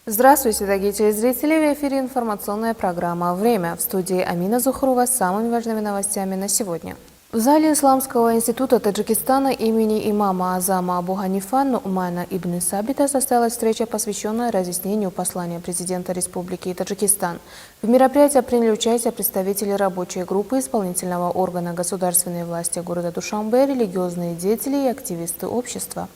Здравствуйте, дорогие телезрители! В эфире информационная программа «Время». В студии Амина Зухрова с самыми важными новостями на сегодня. В зале Исламского института Таджикистана имени имама Азама Абу Ханифа Ну'мана ибн Сабита состоялась встреча, посвященная разъяснению послания президента Республики Таджикистан. В мероприятии приняли участие представители рабочей группы исполнительного органа государственной власти города Душанбе, религиозные деятели и активисты общества.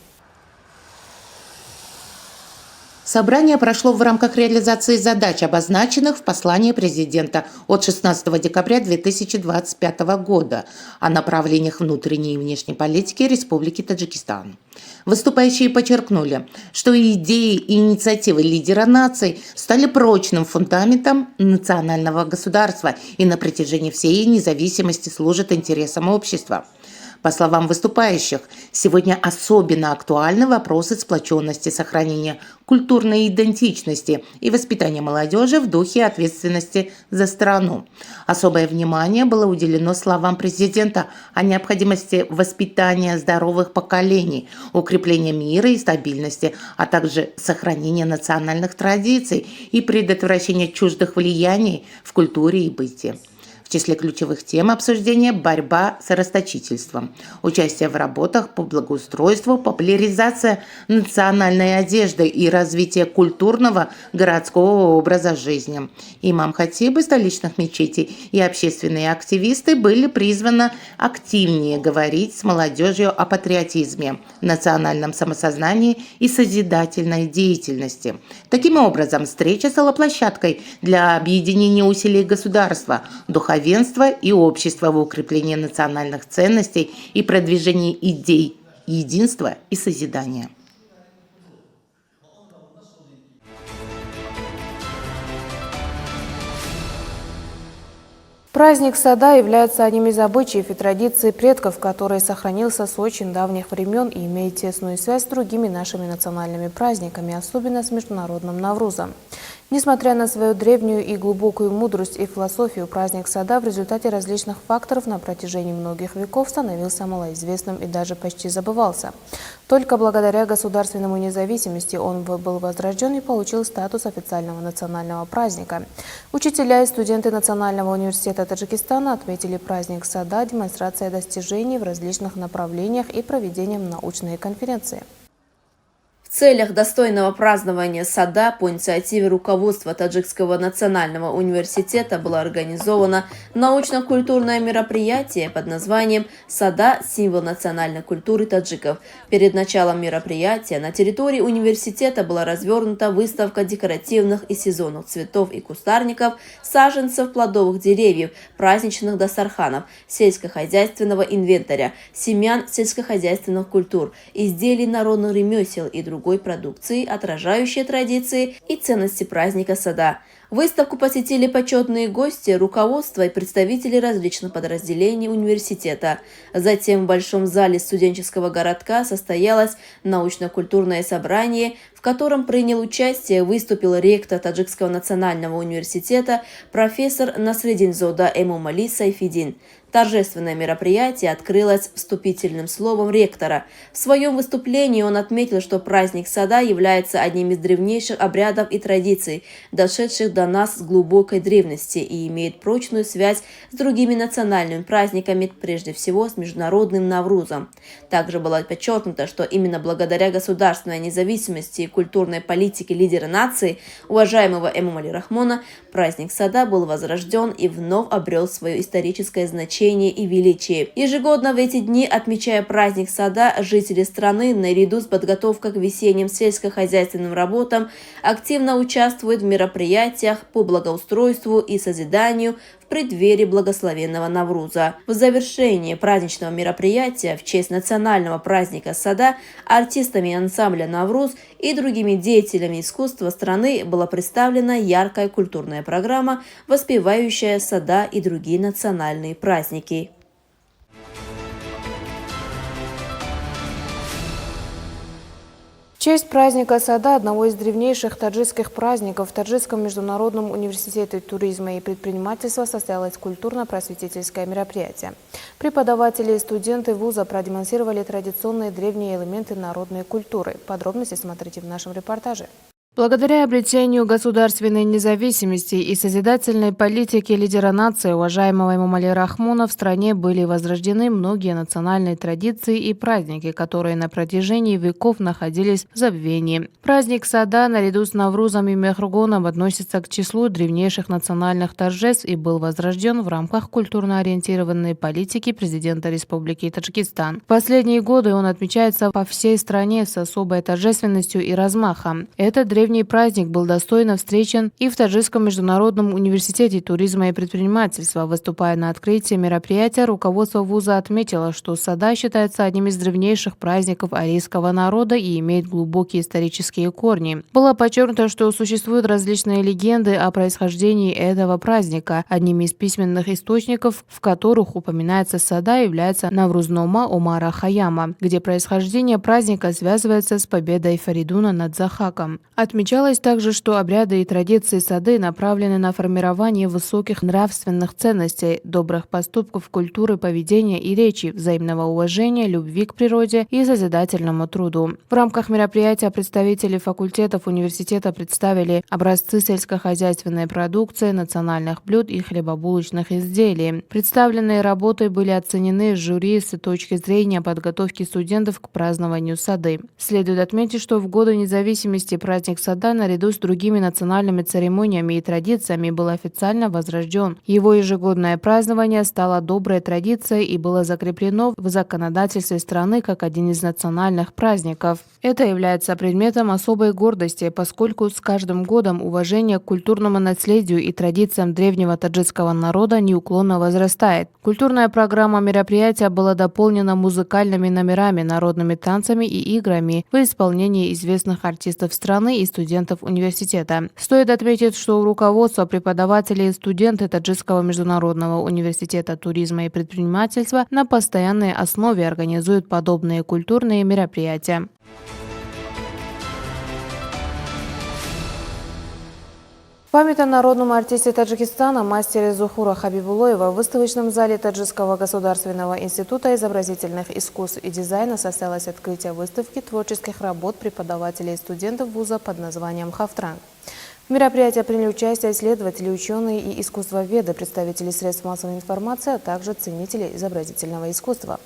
Собрание прошло в рамках реализации задач, обозначенных в послании президента от 16 декабря 2025 года о направлениях внутренней и внешней политики Республики Таджикистан. Выступающие подчеркнули, что идеи и инициативы лидера наций стали прочным фундаментом национального государства и на протяжении всей независимости служат интересам общества. По словам выступающих, сегодня особенно актуальны вопросы сплоченности, сохранения культурной идентичности и воспитания молодежи в духе ответственности за страну. Особое внимание было уделено словам президента о необходимости воспитания здоровых поколений, укрепления мира и стабильности, а также сохранения национальных традиций и предотвращения чуждых влияний в культуре и быте. В числе ключевых тем обсуждения – борьба с расточительством, участие в работах по благоустройству, популяризация национальной одежды и развитие культурного городского образа жизни. Имам-хатибы столичных мечетей и общественные активисты были призваны активнее говорить с молодежью о патриотизме, национальном самосознании и созидательной деятельности. Таким образом, встреча стала площадкой для объединения усилий государства, духовенства и общества в укреплении национальных ценностей и продвижении идей единства и созидания. Праздник сада является одним из обычаев и традиций предков, который сохранился с очень давних времен и имеет тесную связь с другими нашими национальными праздниками, особенно с Международным Наврузом. Несмотря на свою древнюю и глубокую мудрость и философию, праздник сада в результате различных факторов на протяжении многих веков становился малоизвестным и даже почти забывался. Только благодаря государственному независимости он был возрожден и получил статус официального национального праздника. Учителя и студенты Национального университета Таджикистана отметили праздник сада демонстрацией достижений в различных направлениях и проведением научной конференции. В целях достойного празднования сада по инициативе руководства Таджикского национального университета было организовано научно-культурное мероприятие под названием «Сада. Символ национальной культуры таджиков». Перед началом мероприятия на территории университета была развернута выставка декоративных и сезонных цветов и кустарников, саженцев плодовых деревьев, праздничных дастарханов, сельскохозяйственного инвентаря, семян сельскохозяйственных культур, изделий народных ремесел и другой продукции, отражающей традиции и ценности праздника сада. Выставку посетили почетные гости, руководство и представители различных подразделений университета. Затем в Большом зале студенческого городка состоялось научно-культурное собрание, в котором принял участие, выступил ректор Таджикского национального университета профессор Насредин Зода Эмомали Сайфидин. Торжественное мероприятие открылось вступительным словом ректора. В своем выступлении он отметил, что праздник сада является одним из древнейших обрядов и традиций, дошедших до нас с глубокой древности и имеет прочную связь с другими национальными праздниками, прежде всего с Международным Наврузом. Также было подчеркнуто, что именно благодаря государственной независимости и культурной политике лидера нации, уважаемого Эмомали Рахмона, праздник сада был возрожден и вновь обрел свое историческое значение и величие. Ежегодно в эти дни, отмечая праздник сада, жители страны, наряду с подготовкой к весенним сельскохозяйственным работам, активно участвуют в мероприятиях по благоустройству и созиданию в преддверии благословенного Навруза. В завершении праздничного мероприятия в честь национального праздника сада артистами ансамбля «Навруз» и другими деятелями искусства страны была представлена яркая культурная программа, воспевающая сада и другие национальные праздники. В честь праздника сада, одного из древнейших таджикских праздников, в Таджикском международном университете туризма и предпринимательства состоялось культурно-просветительское мероприятие. Преподаватели и студенты вуза продемонстрировали традиционные древние элементы народной культуры. Подробности смотрите в нашем репортаже. Благодаря обретению государственной независимости и созидательной политике лидера нации, уважаемого Эмомали Рахмона, в стране были возрождены многие национальные традиции и праздники, которые на протяжении веков находились в забвении. Праздник Сада наряду с Наврузом и Мехргоном относится к числу древнейших национальных торжеств и был возрожден в рамках культурно-ориентированной политики президента Республики Таджикистан. В последние годы он отмечается по всей стране с особой торжественностью и размахом. Этот древний праздник был достойно встречен и в Таджикском международном университете туризма и предпринимательства. Выступая на открытии мероприятия, руководство вуза отметило, что Сада считается одним из древнейших праздников арийского народа и имеет глубокие исторические корни. Было подчеркнуто, что существуют различные легенды о происхождении этого праздника. Одним из письменных источников, в которых упоминается Сада, является Наврузнома Омара Хаяма, где происхождение праздника связывается с победой Фаридуна над Захаком. Отмечалось также, что обряды и традиции Сады направлены на формирование высоких нравственных ценностей, добрых поступков, культуры, поведения и речи, взаимного уважения, любви к природе и созидательному труду. В рамках мероприятия представители факультетов университета представили образцы сельскохозяйственной продукции, национальных блюд и хлебобулочных изделий. Представленные работы были оценены жюри с точки зрения подготовки студентов к празднованию Сады. Следует отметить, что в годы независимости праздник Сада наряду с другими национальными церемониями и традициями был официально возрожден. Его ежегодное празднование стало доброй традицией и было закреплено в законодательстве страны как один из национальных праздников. Это является предметом особой гордости, поскольку с каждым годом уважение к культурному наследию и традициям древнего таджикского народа неуклонно возрастает. Культурная программа мероприятия была дополнена музыкальными номерами, народными танцами и играми в исполнении известных артистов страны и студентов университета. Стоит отметить, что руководство, преподаватели и студенты Таджикского международного университета туризма и предпринимательства на постоянной основе организуют подобные культурные мероприятия. Память о народном артисте Таджикистана, мастере Зухура Хабибулоева в выставочном зале Таджикского государственного института изобразительных искусств и дизайна состоялось открытие выставки творческих работ преподавателей и студентов вуза под названием «Хафтранг». В мероприятии приняли участие исследователи, ученые и искусствоведы, представители средств массовой информации, а также ценители изобразительного искусства.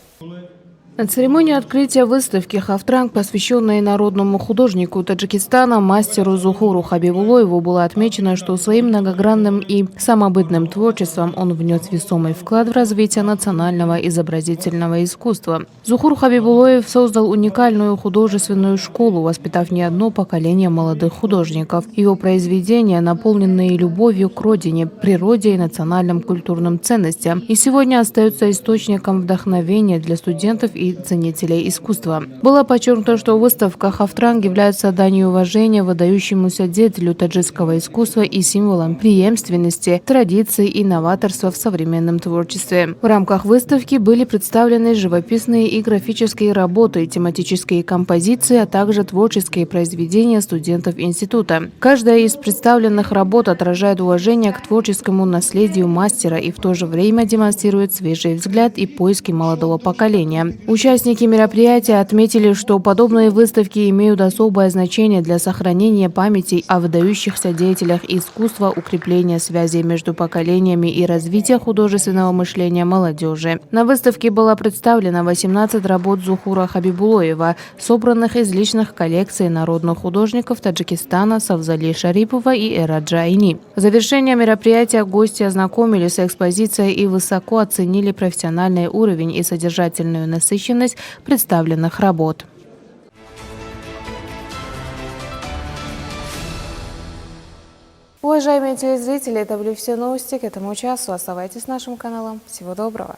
На церемонии открытия выставки «Хафтранг», посвященной народному художнику Таджикистана, мастеру Зухуру Хабибулоеву, было отмечено, что своим многогранным и самобытным творчеством он внес весомый вклад в развитие национального изобразительного искусства. Зухур Хабибулоев создал уникальную художественную школу, воспитав не одно поколение молодых художников. Его произведения, наполненные любовью к родине, природе и национальным культурным ценностям, и сегодня остаются источником вдохновения для студентов и ценителей искусства. Было подчеркнуто, что выставка «Хафтранг» является данью уважения выдающемуся деятелю таджикского искусства и символом преемственности, традиций и новаторства в современном творчестве. В рамках выставки были представлены живописные и графические работы, тематические композиции, а также творческие произведения студентов института. Каждая из представленных работ отражает уважение к творческому наследию мастера и в то же время демонстрирует свежий взгляд и поиски молодого поколения. Участники мероприятия отметили, что подобные выставки имеют особое значение для сохранения памяти о выдающихся деятелях искусства, укрепления связей между поколениями и развития художественного мышления молодежи. На выставке было представлено 18 работ Зухура Хабибулоева, собранных из личных коллекций народных художников Таджикистана Савзали Шарипова и Эраджа Айни. В завершение мероприятия гости ознакомились с экспозицией и высоко оценили профессиональный уровень и содержательную насыщенность представленных работ. Уважаемые телезрители, это были все новости к этому часу. Оставайтесь с нашим каналом. Всего доброго.